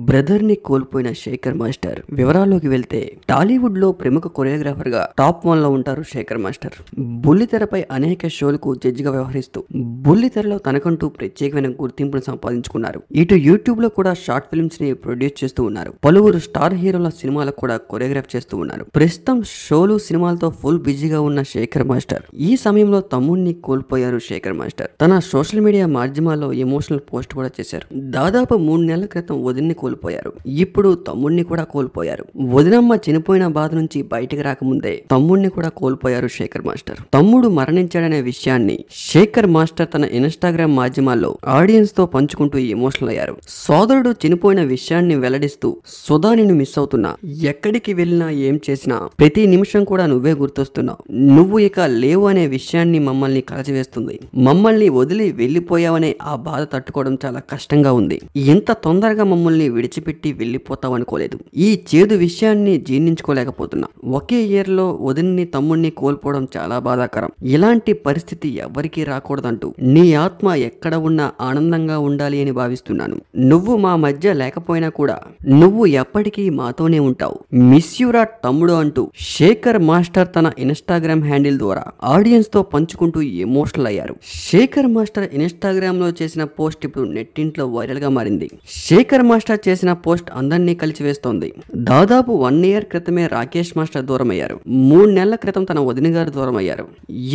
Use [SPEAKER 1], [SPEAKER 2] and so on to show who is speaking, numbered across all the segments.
[SPEAKER 1] Brother ని కోల్పోయిన Shekhar master వివరాల్లోకి వెళ్తే టాలీవుడ్ లో ప్రముఖ కొరియోగ్రాఫర్ గా టాప్ 1 లో ఉంటారు శేఖర్ మాస్టర్. బుల్లితెరపై అనేక షోలకు జడ్జిగా వ్యవహరిస్తూ బుల్లితెరలో తనకంటూ ప్రత్యేకమైన గుర్తింపును సంపాదించుకున్నారు. ఇటు యూట్యూబ్ లో కూడా షార్ట్ ఫిల్మ్స్ ని ప్రొడ్యూస్ చేస్తూ ఉన్నారు. పలువురు స్టార్ హీరోల సినిమాలకు కూడా కొరియోగ్రాఫ్ చేస్తూ ఉన్నారు. ప్రస్తుతం షోలు సినిమాలతో ఫుల్ బిజీగా ఉన్న శేఖర్ మాస్టర్ ఈ సమయంలో తమ్ముడిని కోల్పోయారు. శేఖర్ మాస్టర్ తన సోషల్ మీడియా మాధ్యమాల్లో ఎమోషనల్ పోస్ట్ కూడా చేశారు. దాదాపు 3 నెలల క్రితం వదిన్ని కోల్పోయారు. ఇప్పుడు తమ్ముడిని కూడా కోల్పోయారు. వదినమ్మ చనిపోయిన బాధ నుంచి బయటికి రాకముందే తమ్ముడిని కూడా కోల్పోయారు శేఖర్ మాస్టర్. తమ్ముడు మరణించాడనే విషయాన్ని శేఖర్ మాస్టర్ తన ఇన్స్టాగ్రామ్ మాధ్యమాల్లో ఆడియన్స్ తో పంచుకుంటూ ఎమోషనల్ అయ్యారు. సోదరుడు చనిపోయిన విషయాన్ని వెల్లడిస్తూ సుధా నిన్ను మిస్ అవుతున్నా, ఎక్కడికి వెళ్ళినా ఏం చేసినా ప్రతి నిమిషం కూడా నువ్వే గుర్తొస్తున్నావు, నువ్వు ఇక లేవు అనే విషయాన్ని మమ్మల్ని కలచివేస్తుంది. మమ్మల్ని వదిలి వెళ్ళిపోయావనే ఆ బాధ తట్టుకోవడం చాలా కష్టంగా ఉంది. ఇంత తొందరగా మమ్మల్ని విడిచిపెట్టి వెళ్ళిపోతావనుకోలేదు. ఈ చేదు విషయాన్ని జీర్ణించుకోలేకపోతున్నా. ఒకే ఇయర్ లో వదిన్ని తమ్ముడిని కోల్పోవడం చాలా బాధాకరం. ఇలాంటి పరిస్థితి ఎవరికీ రాకూడదంటూ నీ ఆత్మ ఎక్కడ ఉన్నా ఆనందంగా ఉండాలి అని భావిస్తున్నాను. నువ్వు మా మధ్య లేకపోయినా కూడా నువ్వు ఎప్పటికీ మాతోనే ఉంటావు. మిస్ యు రా తమ్ముడు అంటూ శేఖర్ మాస్టర్ తన ఇన్స్టాగ్రామ్ హ్యాండిల్ ద్వారా ఆడియన్స్ తో పంచుకుంటూ ఎమోషనల్ అయ్యారు. శేఖర్ మాస్టర్ ఇన్స్టాగ్రామ్ లో చేసిన పోస్ట్ ఇప్పుడు నెట్టింట్లో వైరల్ గా మారింది. శేఖర్ మాస్టర్ చేసిన పోస్ట్ అందరినీ కలిచివేస్తోంది. దాదాపు 1 ఇయర్ క్రితమే రాకేష్ మాస్టర్ దూరం అయ్యారు. 3 నెలల క్రితం తన వదిన గారు దూరం అయ్యారు.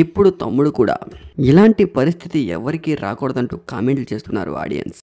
[SPEAKER 1] ఇప్పుడు తమ్ముడు కూడా. ఇలాంటి పరిస్థితి ఎవరికీ రాకూడదంటూ కామెంట్లు చేస్తున్నారు ఆడియన్స్.